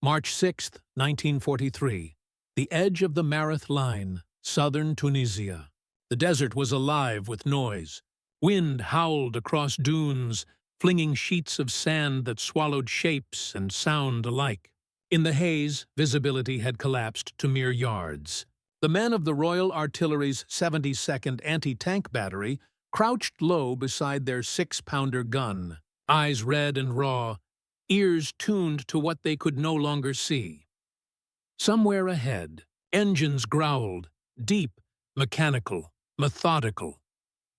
March 6, 1943. The edge of the Mareth Line, southern Tunisia. The desert was alive with noise. Wind howled across dunes, flinging sheets of sand that swallowed shapes and sound alike. In the haze, visibility had collapsed to mere yards. The men of the Royal Artillery's 72nd Anti-Tank Battery crouched low beside their 6-pounder gun, eyes red and raw, ears tuned to what they could no longer see. Somewhere ahead, engines growled, deep, mechanical, methodical.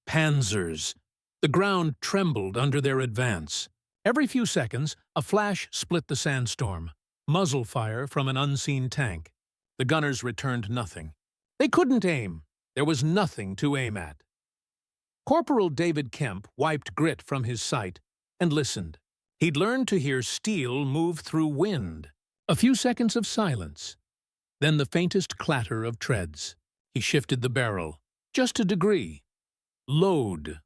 Panzers. The ground trembled under their advance. Every few seconds, a flash split the sandstorm. Muzzle fire from an unseen tank. The gunners returned nothing. They couldn't aim. There was nothing to aim at. Corporal David Kemp wiped grit from his sight and listened. He'd learned to hear steel move through wind. A few seconds of silence. Then the faintest clatter of treads. He shifted the barrel. Just a degree. Load.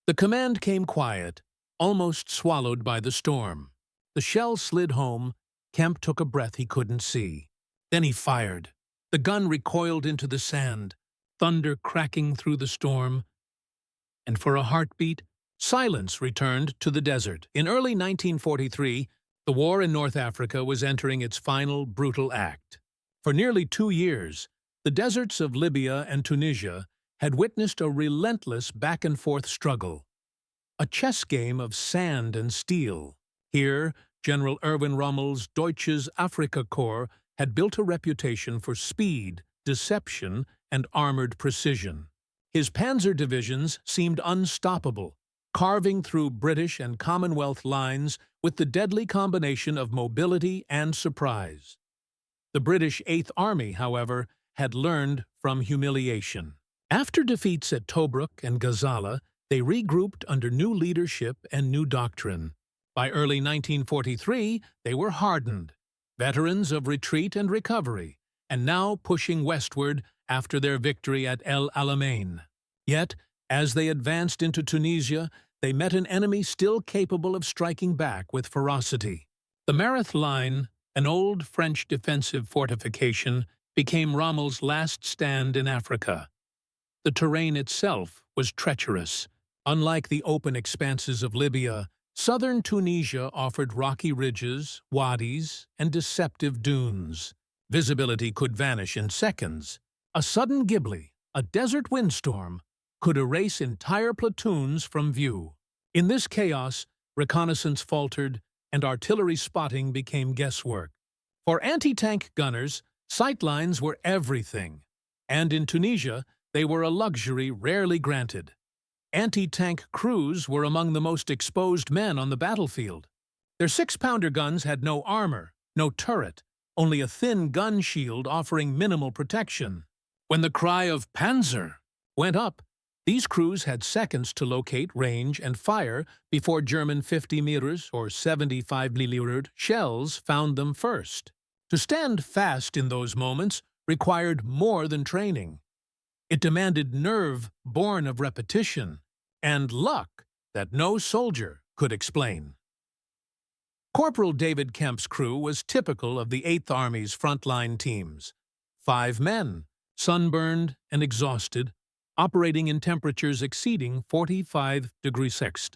The command came quiet, almost swallowed by the storm. The shell slid home. Kemp took a breath he couldn't see. Then he fired. The gun recoiled into the sand, thunder cracking through the storm. And for a heartbeat, silence returned to the desert. In early 1943, the war in North Africa was entering its final brutal act. For nearly 2 years, the deserts of Libya and Tunisia had witnessed a relentless back-and-forth struggle. A chess game of sand and steel. Here, General Erwin Rommel's Deutsches Afrikakorps had built a reputation for speed, deception, and armored precision. His Panzer divisions seemed unstoppable, carving through British and Commonwealth lines with the deadly combination of mobility and surprise. The British 8th Army, however, had learned from humiliation. After defeats at Tobruk and Gazala, they regrouped under new leadership and new doctrine. By early 1943, they were hardened, veterans of retreat and recovery, and now pushing westward after their victory at El Alamein. Yet, as they advanced into Tunisia, they met an enemy still capable of striking back with ferocity. The Mareth Line, an old French defensive fortification, became Rommel's last stand in Africa. The terrain itself was treacherous. Unlike the open expanses of Libya, southern Tunisia offered rocky ridges, wadis, and deceptive dunes. Visibility could vanish in seconds. A sudden ghibli, a desert windstorm, could erase entire platoons from view. In this chaos, reconnaissance faltered, and artillery spotting became guesswork. For anti-tank gunners, sightlines were everything, and in Tunisia, they were a luxury rarely granted. Anti-tank crews were among the most exposed men on the battlefield. Their 6-pounder guns had no armor, no turret, only a thin gun shield offering minimal protection. When the cry of Panzer went up, these crews had seconds to locate, range, and fire before German 50 meters or 75 mm shells found them first. To stand fast in those moments required more than training. It demanded nerve born of repetition and luck that no soldier could explain. Corporal David Kemp's crew was typical of the 8th Army's frontline teams. 5 men, sunburned and exhausted, operating in temperatures exceeding 45 degrees Celsius.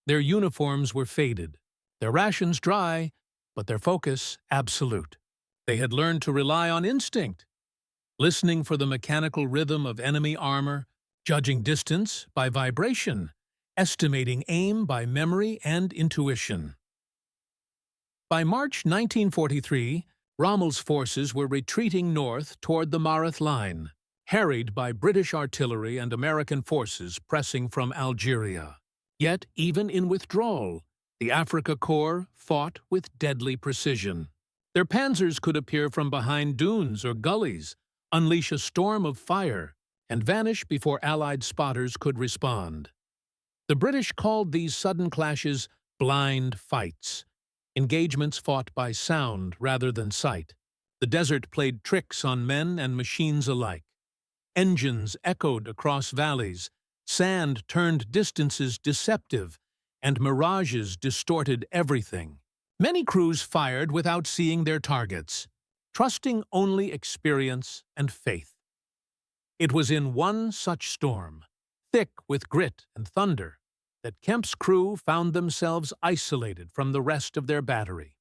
Their uniforms were faded, their rations dry, but their focus absolute. They had learned to rely on instinct, listening for the mechanical rhythm of enemy armor, judging distance by vibration, estimating aim by memory and intuition. By March 1943, Rommel's forces were retreating north toward the Mareth Line, harried by British artillery and American forces pressing from Algeria. Yet, even in withdrawal, the Afrika Korps fought with deadly precision. Their panzers could appear from behind dunes or gullies, unleash a storm of fire, and vanish before Allied spotters could respond. The British called these sudden clashes blind fights, engagements fought by sound rather than sight. The desert played tricks on men and machines alike. Engines echoed across valleys, sand turned distances deceptive, and mirages distorted everything. Many crews fired without seeing their targets, trusting only experience and faith. It was in one such storm, thick with grit and thunder, that Kemp's crew found themselves isolated from the rest of their battery.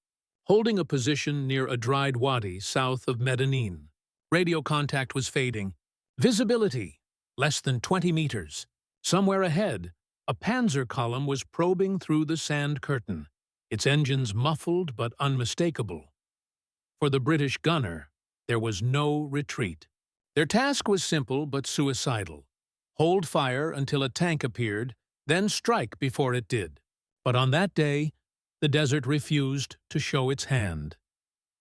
Holding a position near a dried wadi south of Medellin, radio contact was fading. Visibility, less than 20 meters. Somewhere ahead, a Panzer column was probing through the sand curtain, its engines muffled but unmistakable. For the British gunner, there was no retreat. Their task was simple but suicidal. Hold fire until a tank appeared, then strike before it did. But on that day, the desert refused to show its hand.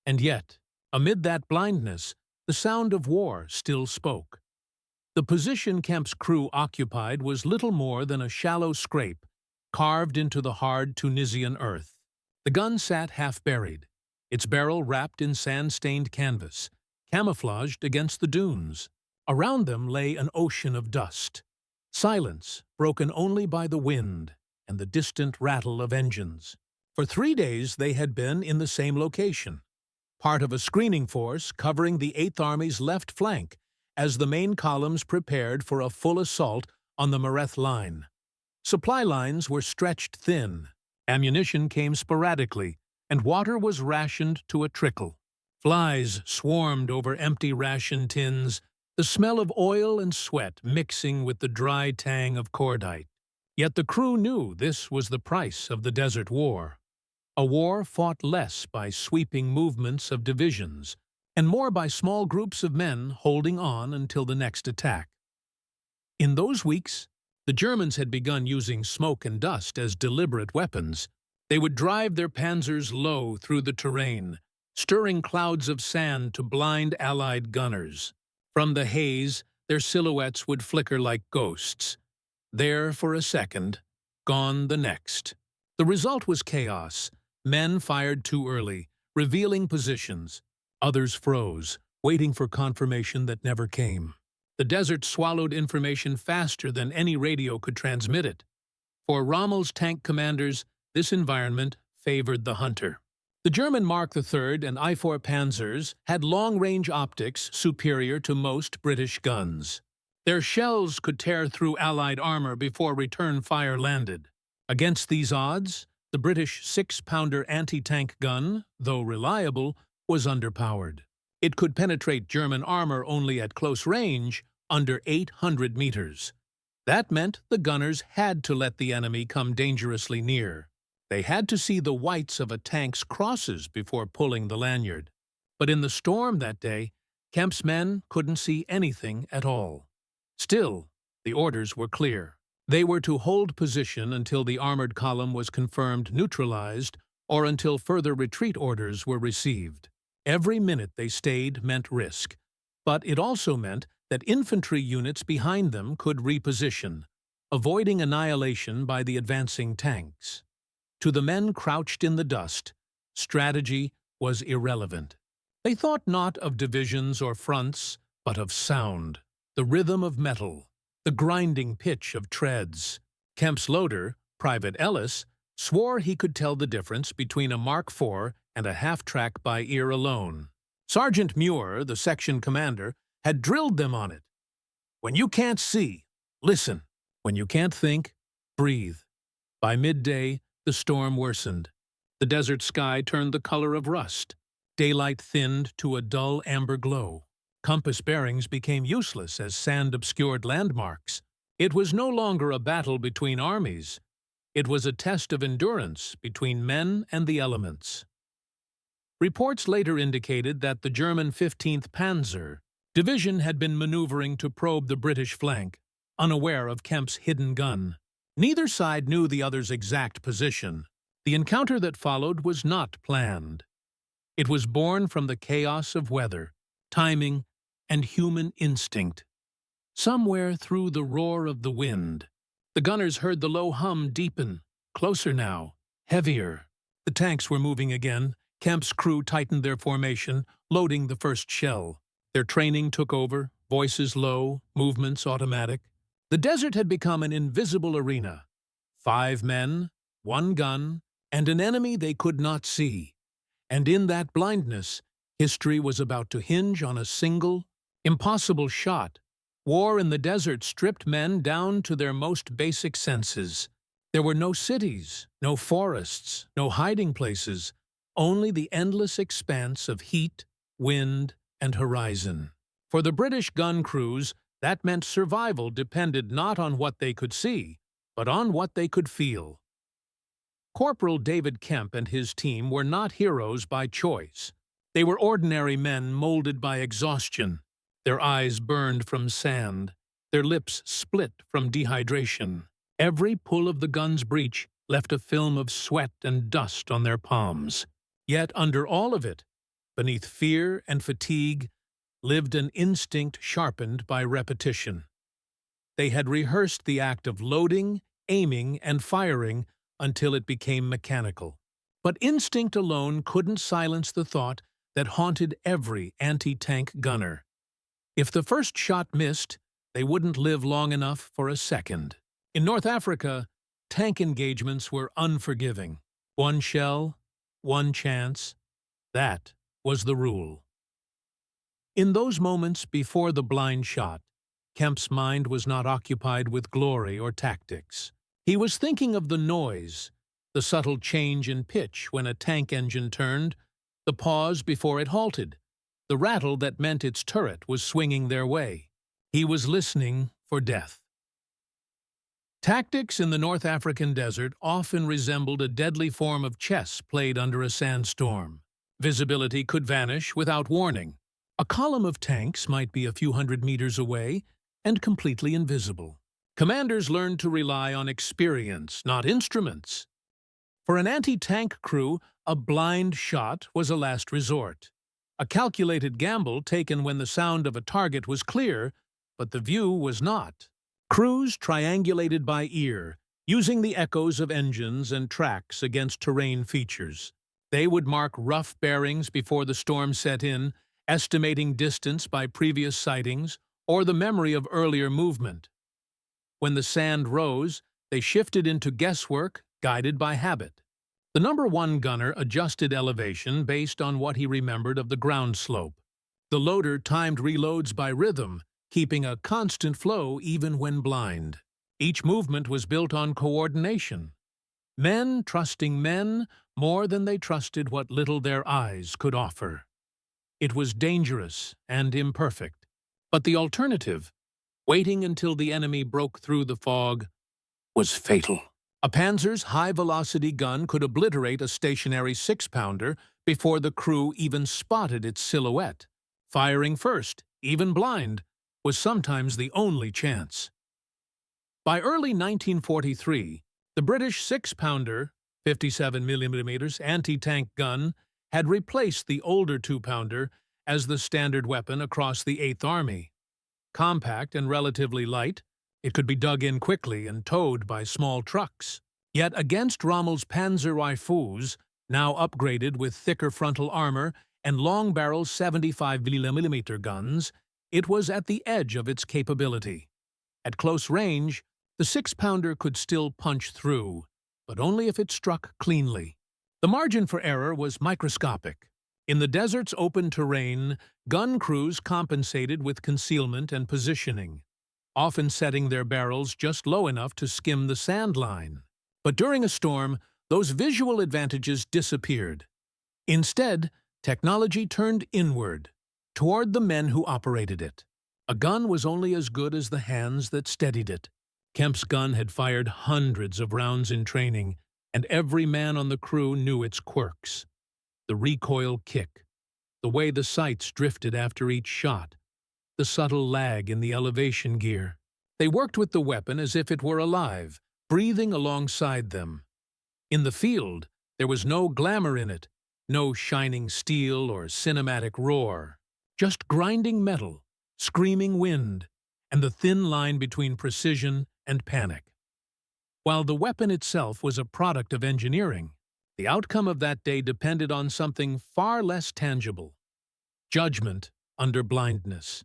And yet, amid that blindness, the sound of war still spoke. The position Kemp's crew occupied was little more than a shallow scrape carved into the hard Tunisian earth. The gun sat half-buried, its barrel wrapped in sand-stained canvas, camouflaged against the dunes. Around them lay an ocean of dust, silence broken only by the wind and the distant rattle of engines. For 3 days they had been in the same location, part of a screening force covering the 8th Army's left flank as the main columns prepared for a full assault on the Mareth line. Supply lines were stretched thin, ammunition came sporadically, and water was rationed to a trickle. Flies swarmed over empty ration tins, the smell of oil and sweat mixing with the dry tang of cordite. Yet the crew knew this was the price of the desert war. A war fought less by sweeping movements of divisions, and more by small groups of men holding on until the next attack. In those weeks, the Germans had begun using smoke and dust as deliberate weapons. They would drive their Panzers low through the terrain, stirring clouds of sand to blind Allied gunners. From the haze, their silhouettes would flicker like ghosts. There for a second, gone the next. The result was chaos. Men fired too early, revealing positions. Others froze, waiting for confirmation that never came. The desert swallowed information faster than any radio could transmit it. For Rommel's tank commanders, this environment favored the hunter. The German Mark III and I-4 Panzers had long-range optics superior to most British guns. Their shells could tear through Allied armor before return fire landed. Against these odds, the British 6-pounder anti-tank gun, though reliable, was underpowered. It could penetrate German armor only at close range, under 800 meters. That meant the gunners had to let the enemy come dangerously near. They had to see the whites of a tank's crosses before pulling the lanyard. But in the storm that day, Kemp's men couldn't see anything at all. Still, the orders were clear. They were to hold position until the armored column was confirmed neutralized or until further retreat orders were received. Every minute they stayed meant risk, but it also meant that infantry units behind them could reposition, avoiding annihilation by the advancing tanks. To the men crouched in the dust, strategy was irrelevant. They thought not of divisions or fronts, but of sound, the rhythm of metal, the grinding pitch of treads. Kemp's loader, Private Ellis, swore he could tell the difference between a Mark IV and a half-track by ear alone. Sergeant Muir, the section commander, had drilled them on it. When you can't see, listen. When you can't think, breathe. By midday, the storm worsened. The desert sky turned the color of rust. Daylight thinned to a dull amber glow. Compass bearings became useless as sand obscured landmarks. It was no longer a battle between armies. It was a test of endurance between men and the elements. Reports later indicated that the German 15th Panzer division had been maneuvering to probe the British flank, unaware of Kemp's hidden gun. Neither side knew the other's exact position. The encounter that followed was not planned. It was born from the chaos of weather, timing, and human instinct. Somewhere through the roar of the wind, the gunners heard the low hum deepen, closer now, heavier. The tanks were moving again. Kemp's crew tightened their formation, loading the first shell. Their training took over, voices low, movements automatic. The desert had become an invisible arena. 5 men, 1 gun, and an enemy they could not see. And in that blindness, history was about to hinge on a single, impossible shot. War in the desert stripped men down to their most basic senses. There were no cities, no forests, no hiding places, only the endless expanse of heat, wind, and horizon. For the British gun crews, that meant survival depended not on what they could see, but on what they could feel. Corporal David Kemp and his team were not heroes by choice. They were ordinary men molded by exhaustion. Their eyes burned from sand, their lips split from dehydration. Every pull of the gun's breech left a film of sweat and dust on their palms. Yet under all of it, beneath fear and fatigue, lived an instinct sharpened by repetition. They had rehearsed the act of loading, aiming, and firing until it became mechanical. But instinct alone couldn't silence the thought that haunted every anti-tank gunner. If the first shot missed, they wouldn't live long enough for a second. In North Africa, tank engagements were unforgiving. One shell, one chance, that was the rule. In those moments before the blind shot, Kemp's mind was not occupied with glory or tactics. He was thinking of the noise, the subtle change in pitch when a tank engine turned, the pause before it halted, the rattle that meant its turret was swinging their way. He was listening for death. Tactics in the North African desert often resembled a deadly form of chess played under a sandstorm. Visibility could vanish without warning. A column of tanks might be a few hundred meters away and completely invisible. Commanders learned to rely on experience, not instruments. For an anti-tank crew, a blind shot was a last resort. A calculated gamble taken when the sound of a target was clear, but the view was not. Crews triangulated by ear, using the echoes of engines and tracks against terrain features. They would mark rough bearings before the storm set in, estimating distance by previous sightings or the memory of earlier movement. When the sand rose, they shifted into guesswork, guided by habit. The number one gunner adjusted elevation based on what he remembered of the ground slope. The loader timed reloads by rhythm, keeping a constant flow even when blind. Each movement was built on coordination. Men trusting men more than they trusted what little their eyes could offer. It was dangerous and imperfect. But the alternative, waiting until the enemy broke through the fog, was fatal. A Panzer's high-velocity gun could obliterate a stationary 6-pounder before the crew even spotted its silhouette. Firing first, even blind, was sometimes the only chance. By early 1943, the British 6-pounder, 57mm anti-tank gun had replaced the older 2-pounder as the standard weapon across the 8th Army. Compact and relatively light, it could be dug in quickly and towed by small trucks. Yet against Rommel's Panzer rifles, now upgraded with thicker frontal armor and long-barrel 75mm guns, it was at the edge of its capability. At close range, the 6-pounder could still punch through, but only if it struck cleanly. The margin for error was microscopic. In the desert's open terrain, gun crews compensated with concealment and positioning, often setting their barrels just low enough to skim the sand line. But during a storm, those visual advantages disappeared. Instead, technology turned inward, toward the men who operated it. A gun was only as good as the hands that steadied it. Kemp's gun had fired hundreds of rounds in training, and every man on the crew knew its quirks. The recoil kick, the way the sights drifted after each shot, the subtle lag in the elevation gear. They worked with the weapon as if it were alive, breathing alongside them. In the field, there was no glamour in it, no shining steel or cinematic roar, just grinding metal, screaming wind, and the thin line between precision and panic. While the weapon itself was a product of engineering, the outcome of that day depended on something far less tangible: judgment under blindness.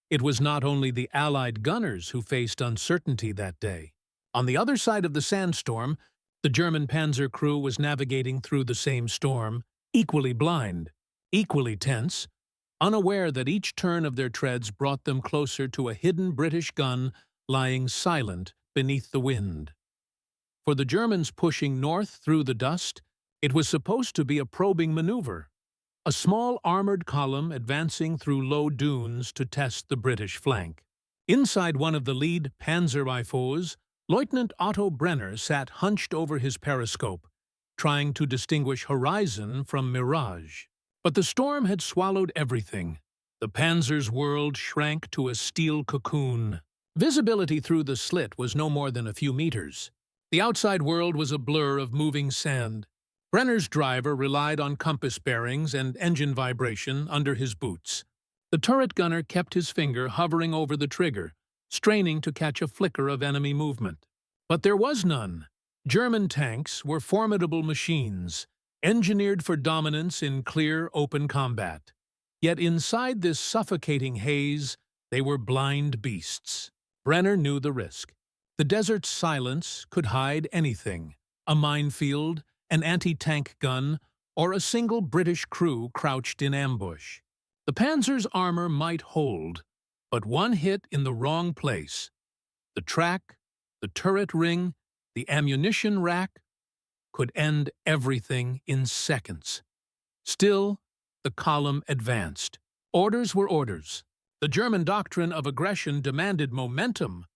It was not only the Allied gunners who faced uncertainty that day. On the other side of the sandstorm, The German Panzer crew was navigating through the same storm, equally blind, equally tense, unaware that each turn of their treads brought them closer to a hidden British gun lying silent beneath the wind. For the Germans pushing north through the dust, it was supposed to be a probing maneuver, a small armored column advancing through low dunes to test the British flank. Inside one of the lead Panzer rifles, Lieutenant Otto Brenner sat hunched over his periscope, trying to distinguish horizon from mirage. But the storm had swallowed everything. The Panzer's world shrank to a steel cocoon. Visibility through the slit was no more than a few meters. The outside world was a blur of moving sand. Brenner's driver relied on compass bearings and engine vibration under his boots. The turret gunner kept his finger hovering over the trigger, straining to catch a flicker of enemy movement. But there was none. German tanks were formidable machines, engineered for dominance in clear, open combat. Yet inside this suffocating haze, they were blind beasts. Brenner knew the risk. The desert's silence could hide anything: a minefield, an anti-tank gun, or a single British crew crouched in ambush. The Panzer's armor might hold, but one hit in the wrong place, the track, the turret ring, the ammunition rack, could end everything in seconds. Still, the column advanced. Orders were orders. The German doctrine of aggression demanded momentum.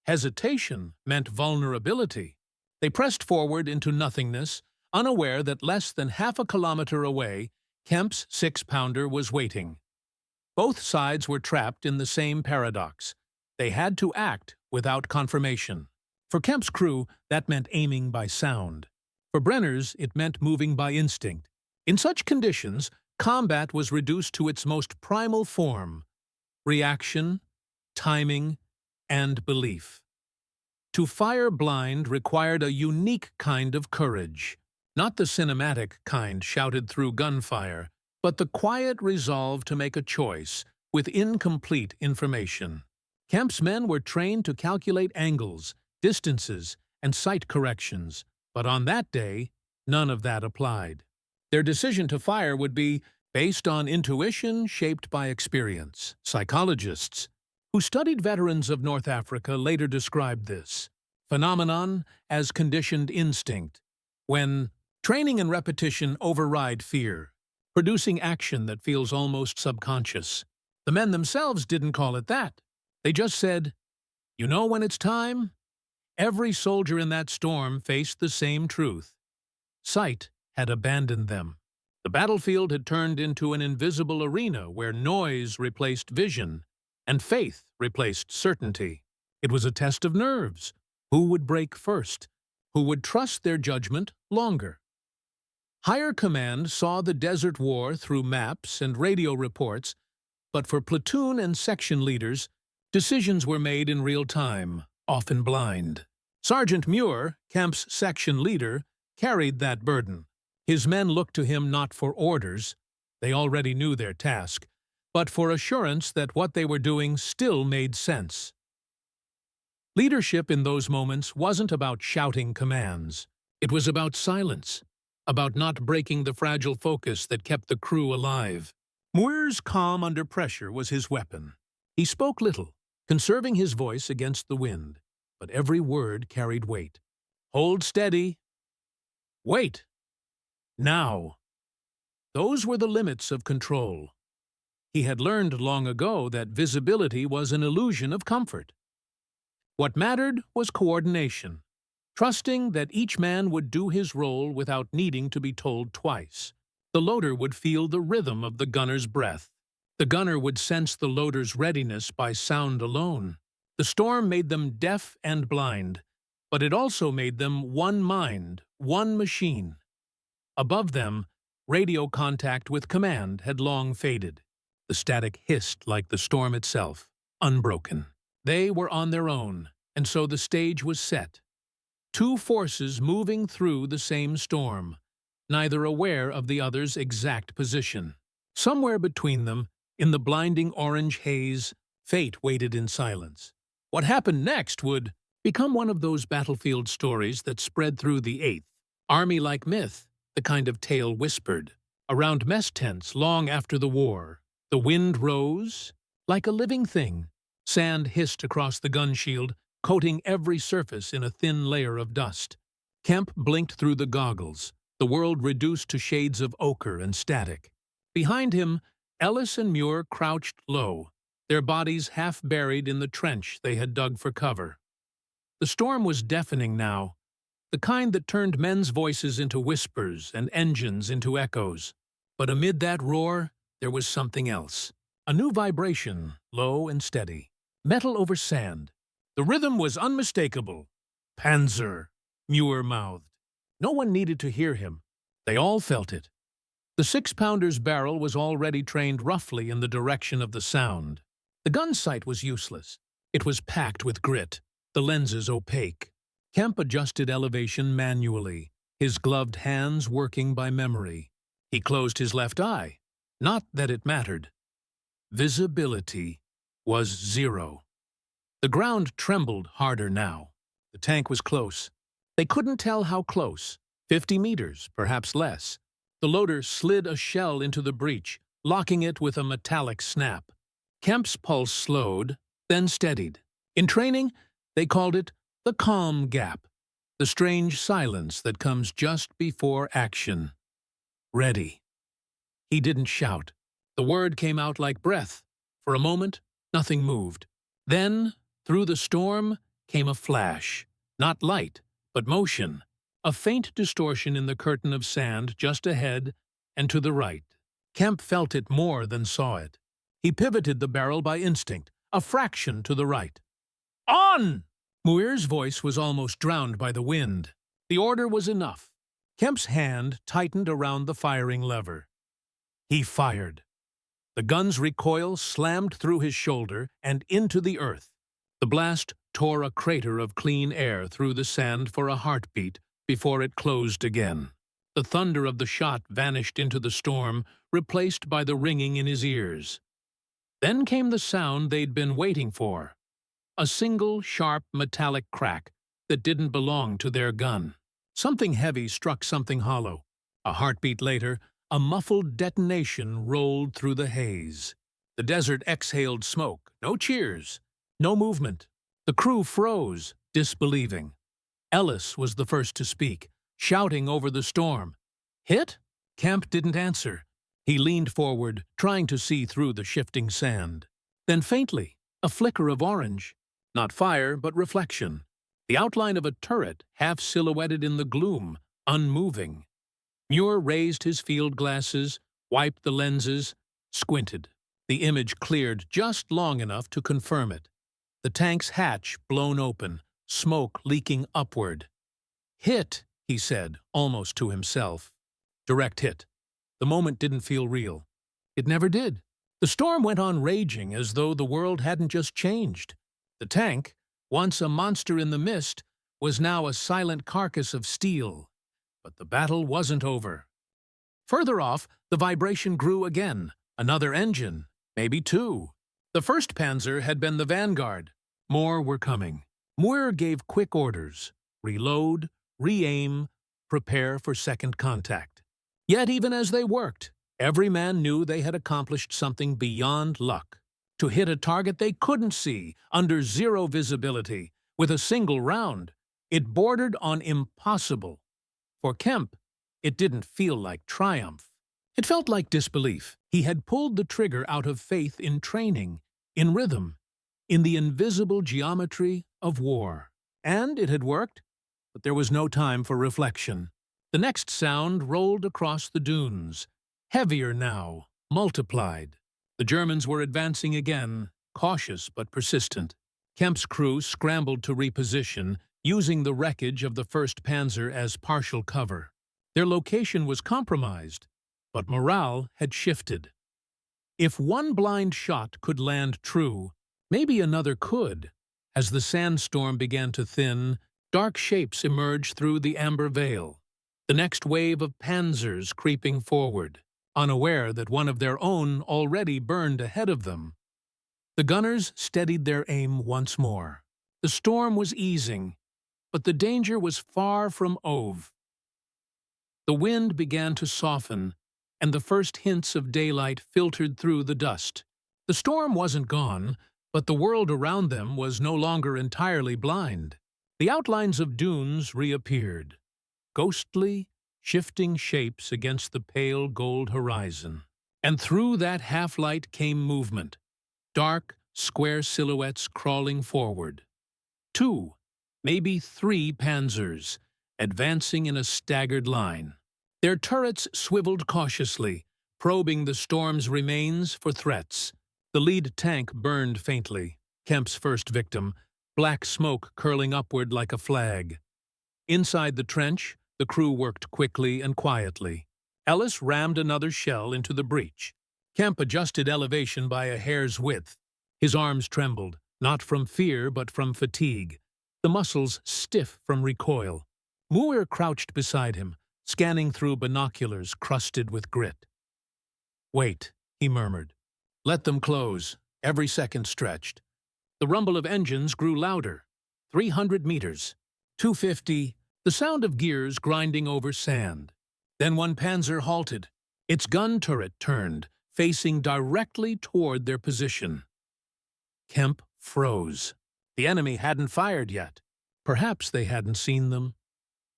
Hesitation meant vulnerability. They pressed forward into nothingness, unaware that less than half a kilometer away, Kemp's 6-pounder was waiting. Both sides were trapped in the same paradox. They had to act without confirmation. For Kemp's crew, that meant aiming by sound. For Brenner's, it meant moving by instinct. In such conditions, combat was reduced to its most primal form: reaction, timing, and belief. To fire blind required a unique kind of courage, not the cinematic kind shouted through gunfire, but the quiet resolve to make a choice with incomplete information. Kemp's men were trained to calculate angles, distances, and sight corrections, but on that day, none of that applied. Their decision to fire would be based on intuition shaped by experience. Psychologists who studied veterans of North Africa later described this phenomenon as conditioned instinct, when training and repetition override fear, producing action that feels almost subconscious. The men themselves didn't call it that. They just said, "You know when it's time?" Every soldier in that storm faced the same truth. Sight had abandoned them. The battlefield had turned into an invisible arena where noise replaced vision and faith replaced certainty. It was a test of nerves. Who would break first? Who would trust their judgment longer? Higher command saw the desert war through maps and radio reports, but for platoon and section leaders, decisions were made in real time, often blind. Sergeant Muir, Kemp's section leader, carried that burden. His men looked to him not for orders, they already knew their task, but for assurance that what they were doing still made sense. Leadership in those moments wasn't about shouting commands. It was about silence, about not breaking the fragile focus that kept the crew alive. Muir's calm under pressure was his weapon. He spoke little, conserving his voice against the wind, but every word carried weight. "Hold steady." "Wait." "Now." Those were the limits of control. He had learned long ago that visibility was an illusion of comfort. What mattered was coordination, trusting that each man would do his role without needing to be told twice. The loader would feel the rhythm of the gunner's breath. The gunner would sense the loader's readiness by sound alone. The storm made them deaf and blind, but it also made them one mind, one machine. Above them, radio contact with command had long faded. The static hissed like the storm itself, unbroken. They were on their own, and so the stage was set. Two forces moving through the same storm, neither aware of the other's exact position. Somewhere between them, in the blinding orange haze, fate waited in silence. What happened next would become one of those battlefield stories that spread through the 8th. Army-like myth, the kind of tale whispered around mess tents long after the war. The wind rose like a living thing. Sand hissed across the gun shield, coating every surface in a thin layer of dust. Kemp blinked through the goggles, the world reduced to shades of ochre and static. Behind him, Ellis and Muir crouched low, their bodies half buried in the trench they had dug for cover. The storm was deafening now, the kind that turned men's voices into whispers and engines into echoes. But amid that roar, there was something else. A new vibration, low and steady. Metal over sand. The rhythm was unmistakable. Panzer, Muir mouthed. No one needed to hear him. They all felt it. The 6-pounder's barrel was already trained roughly in the direction of the sound. The gun sight was useless. It was packed with grit, the lenses opaque. Kemp adjusted elevation manually, his gloved hands working by memory. He closed his left eye. Not that it mattered. Visibility was 0. The ground trembled harder now. The tank was close. They couldn't tell how close. 50 meters, perhaps less. The loader slid a shell into the breach, locking it with a metallic snap. Kemp's pulse slowed, then steadied. In training, they called it the calm gap, the strange silence that comes just before action. Ready. He didn't shout. The word came out like breath. For a moment, nothing moved. Then, through the storm, came a flash. Not light, but motion. A faint distortion in the curtain of sand just ahead and to the right. Kemp felt it more than saw it. He pivoted the barrel by instinct, a fraction to the right. On! Muir's voice was almost drowned by the wind. The order was enough. Kemp's hand tightened around the firing lever. He fired. The gun's recoil slammed through his shoulder and into the earth. The blast tore a crater of clean air through the sand for a heartbeat before it closed again. The thunder of the shot vanished into the storm, replaced by the ringing in his ears. Then came the sound they'd been waiting for. A single, sharp, metallic crack that didn't belong to their gun. Something heavy struck something hollow. A heartbeat later, a muffled detonation rolled through the haze. The desert exhaled smoke. No cheers. No movement. The crew froze, disbelieving. Ellis was the first to speak, shouting over the storm. Hit? Kemp didn't answer. He leaned forward, trying to see through the shifting sand. Then faintly, a flicker of orange. Not fire, but reflection. The outline of a turret, half silhouetted in the gloom, unmoving. Muir raised his field glasses, wiped the lenses, squinted. The image cleared just long enough to confirm it. The tank's hatch blown open, smoke leaking upward. Hit, he said, almost to himself. Direct hit. The moment didn't feel real. It never did. The storm went on raging as though the world hadn't just changed. The tank, once a monster in the mist, was now a silent carcass of steel. But the battle wasn't over. Further off, the vibration grew again. Another engine, maybe 2. The first Panzer had been the vanguard. More were coming. Muir gave quick orders. Reload, re-aim, prepare for second contact. Yet even as they worked, every man knew they had accomplished something beyond luck. To hit a target they couldn't see, under 0 visibility, with a single round. It bordered on impossible. For Kemp, it didn't feel like triumph. It felt like disbelief. He had pulled the trigger out of faith in training, in rhythm, in the invisible geometry of war. And it had worked, but there was no time for reflection. The next sound rolled across the dunes, heavier now, multiplied. The Germans were advancing again, cautious but persistent. Kemp's crew scrambled to reposition, using the wreckage of the 1st Panzer as partial cover. Their location was compromised, but morale had shifted. If one blind shot could land true, maybe another could. As the sandstorm began to thin, dark shapes emerged through the amber veil. The next wave of Panzers creeping forward, unaware that one of their own already burned ahead of them. The gunners steadied their aim once more. The storm was easing, but the danger was far from over. The wind began to soften, and the first hints of daylight filtered through the dust. The storm wasn't gone, but the world around them was no longer entirely blind. The outlines of dunes reappeared, ghostly, shifting shapes against the pale gold horizon. And through that half-light came movement, dark, square silhouettes crawling forward. 2, maybe 3 Panzers, advancing in a staggered line. Their turrets swiveled cautiously, probing the storm's remains for threats. The lead tank burned faintly, Kemp's first victim, black smoke curling upward like a flag. Inside the trench, the crew worked quickly and quietly. Ellis rammed another shell into the breach. Kemp adjusted elevation by a hair's width. His arms trembled, not from fear but from fatigue, the muscles stiff from recoil. Muir crouched beside him, scanning through binoculars crusted with grit. "Wait," he murmured. "Let them close." Every second stretched. The rumble of engines grew louder. 300 meters. 250. The sound of gears grinding over sand. Then one Panzer halted. Its gun turret turned, facing directly toward their position. Kemp froze. The enemy hadn't fired yet. Perhaps they hadn't seen them.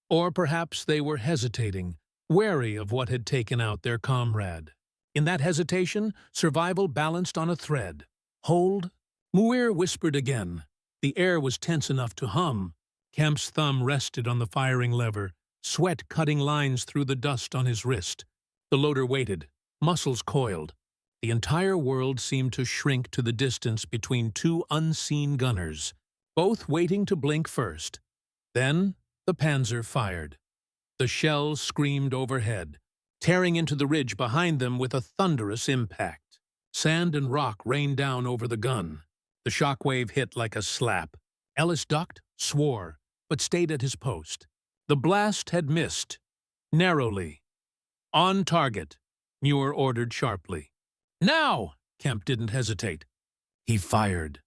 Or perhaps they were hesitating, wary of what had taken out their comrade. In that hesitation, survival balanced on a thread. "Hold." Muir whispered again. The air was tense enough to hum. Kemp's thumb rested on the firing lever, sweat cutting lines through the dust on his wrist. The loader waited, muscles coiled. The entire world seemed to shrink to the distance between 2 unseen gunners, both waiting to blink first. Then the Panzer fired. The shells screamed overhead, tearing into the ridge behind them with a thunderous impact. Sand and rock rained down over the gun. The shockwave hit like a slap. Ellis ducked, swore, but stayed at his post. The blast had missed. Narrowly. "On target," Muir ordered sharply. "Now!" Kemp didn't hesitate. He fired.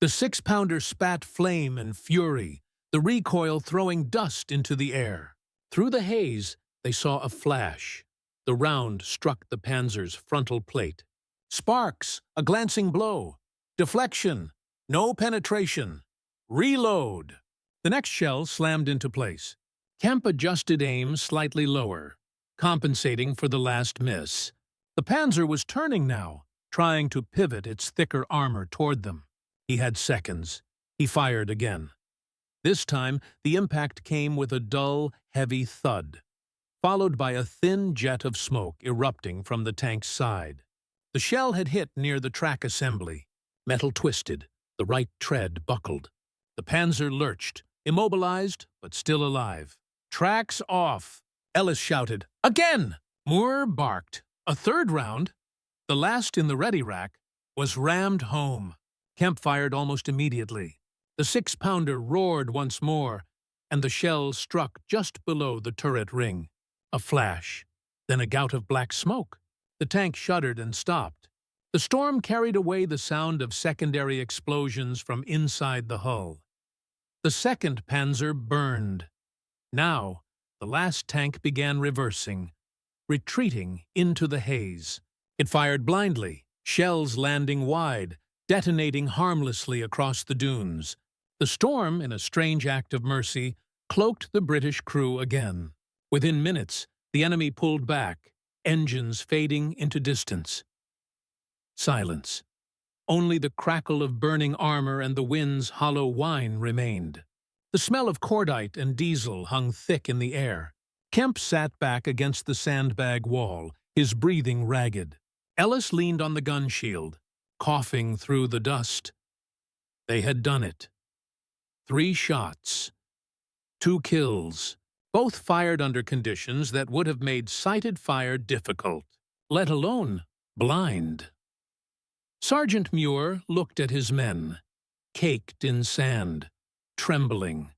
The 6-pounder spat flame and fury, the recoil throwing dust into the air. Through the haze, they saw a flash. The round struck the Panzer's frontal plate. Sparks, a glancing blow. Deflection, no penetration. Reload. The next shell slammed into place. Kemp adjusted aim slightly lower, compensating for the last miss. The Panzer was turning now, trying to pivot its thicker armor toward them. He had seconds. He fired again. This time, the impact came with a dull, heavy thud, followed by a thin jet of smoke erupting from the tank's side. The shell had hit near the track assembly. Metal twisted, the right tread buckled. The Panzer lurched, immobilized but still alive. "Tracks off!" Ellis shouted. "Again!" Muir barked. A third round, the last in the ready rack, was rammed home. Kemp fired almost immediately. The 6-pounder roared once more, and the shell struck just below the turret ring. A flash, then a gout of black smoke. The tank shuddered and stopped. The storm carried away the sound of secondary explosions from inside the hull. The second Panzer burned. Now, the last tank began reversing, retreating into the haze. It fired blindly, shells landing wide, detonating harmlessly across the dunes. The storm, in a strange act of mercy, cloaked the British crew again. Within minutes, the enemy pulled back, engines fading into distance. Silence. Only the crackle of burning armor and the wind's hollow whine remained. The smell of cordite and diesel hung thick in the air. Kemp sat back against the sandbag wall, his breathing ragged. Ellis leaned on the gun shield, coughing through the dust. They had done it. 3 shots. 2 kills, both fired under conditions that would have made sighted fire difficult, let alone blind. Sergeant Muir looked at his men, caked in sand, trembling,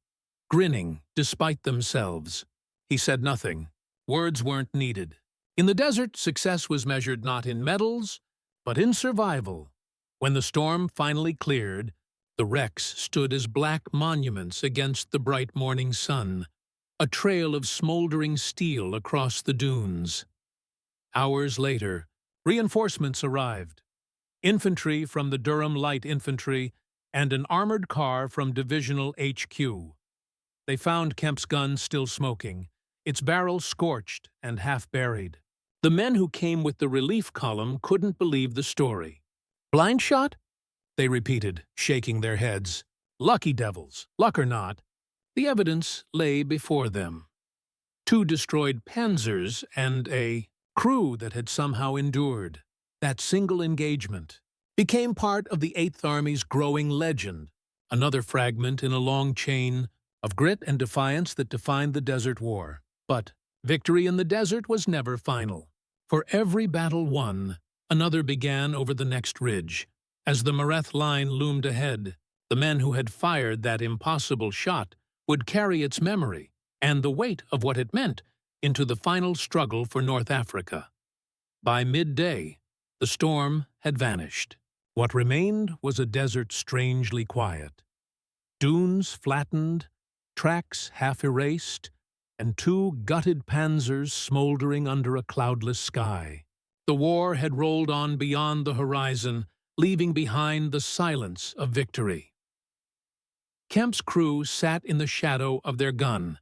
grinning despite themselves. He said nothing. Words weren't needed. In the desert, success was measured not in medals, but in survival. When the storm finally cleared, The wrecks stood as black monuments against the bright morning sun, a trail of smoldering steel across the dunes. Hours later, reinforcements arrived. Infantry from the Durham Light Infantry and an armored car from Divisional HQ. They found Kemp's gun still smoking, its barrel scorched and half buried. The men who came with the relief column couldn't believe the story. "Blind shot?" they repeated, shaking their heads. "Lucky devils, luck or not." The evidence lay before them. 2 destroyed Panzers and a crew that had somehow endured. That single engagement became part of the 8th Army's growing legend, another fragment in a long chain of grit and defiance that defined the Desert War. But victory in the desert was never final. For every battle won, another began over the next ridge. As the Mareth line loomed ahead, the men who had fired that impossible shot would carry its memory and the weight of what it meant into the final struggle for North Africa. By midday, the storm had vanished. What remained was a desert strangely quiet. Dunes flattened, tracks half erased, and 2 gutted Panzers smoldering under a cloudless sky. The war had rolled on beyond the horizon, leaving behind the silence of victory. Kemp's crew sat in the shadow of their gun,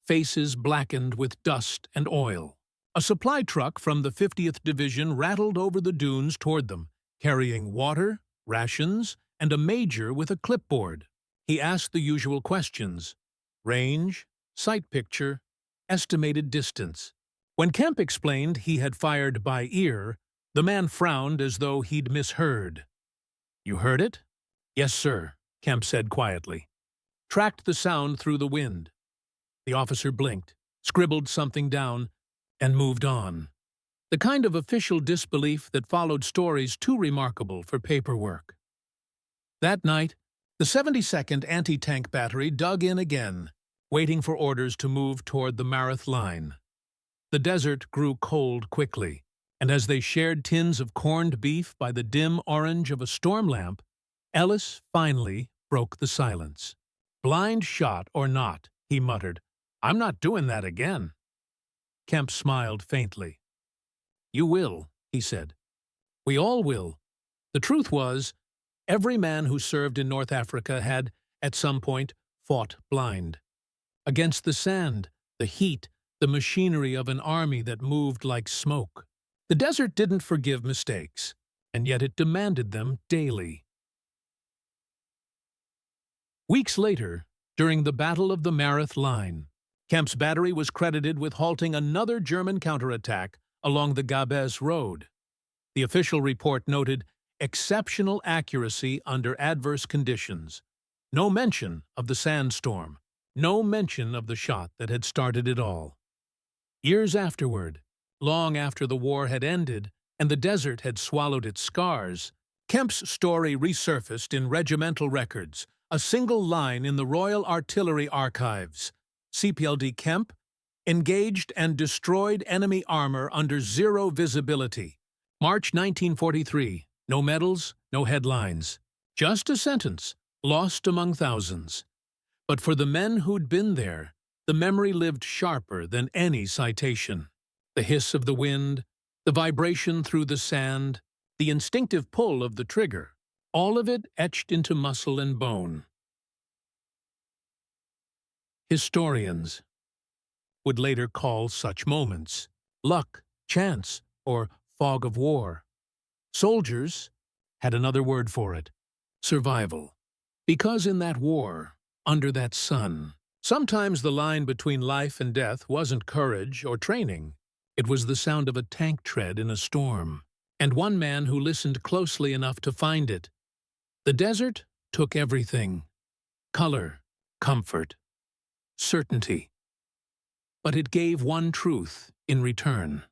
faces blackened with dust and oil. A supply truck from the 50th Division rattled over the dunes toward them, carrying water, rations, and a major with a clipboard. He asked the usual questions: range, sight picture, estimated distance. When Kemp explained he had fired by ear, the man frowned as though he'd misheard. "You heard it?" "Yes, sir," Kemp said quietly. "Tracked the sound through the wind." The officer blinked, scribbled something down, and moved on. The kind of official disbelief that followed stories too remarkable for paperwork. That night, the 72nd Anti-Tank Battery dug in again, waiting for orders to move toward the Mareth line. The desert grew cold quickly, and as they shared tins of corned beef by the dim orange of a storm lamp, Ellis finally broke the silence. "Blind shot or not," he muttered, "I'm not doing that again." Kemp smiled faintly. "You will," he said. "We all will." The truth was, every man who served in North Africa had, at some point, fought blind. Against the sand, the heat, the machinery of an army that moved like smoke. The desert didn't forgive mistakes, and yet it demanded them daily. Weeks later, during the Battle of the Mareth Line, Kemp's battery was credited with halting another German counterattack along the Gabes Road. The official report noted exceptional accuracy under adverse conditions. No mention of the sandstorm. No mention of the shot that had started it all. Years afterward, long after the war had ended and the desert had swallowed its scars, Kemp's story resurfaced in regimental records, a single line in the Royal Artillery Archives. CPLD Kemp engaged and destroyed enemy armor under zero visibility. March 1943. No medals, no headlines. Just a sentence, lost among thousands. But for the men who'd been there, the memory lived sharper than any citation. The hiss of the wind, the vibration through the sand, the instinctive pull of the trigger, all of it etched into muscle and bone. Historians would later call such moments luck, chance, or fog of war. Soldiers had another word for it: survival. Because in that war, under that sun, sometimes the line between life and death wasn't courage or training. It was the sound of a tank tread in a storm, and one man who listened closely enough to find it. The desert took everything: color, comfort, certainty. But it gave one truth in return.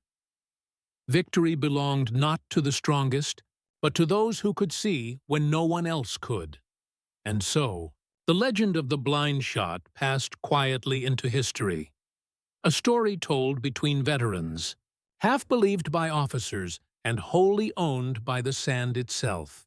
Victory belonged not to the strongest, but to those who could see when no one else could. And so, the legend of the blind shot passed quietly into history. A story told between veterans, half believed by officers and wholly owned by the sand itself.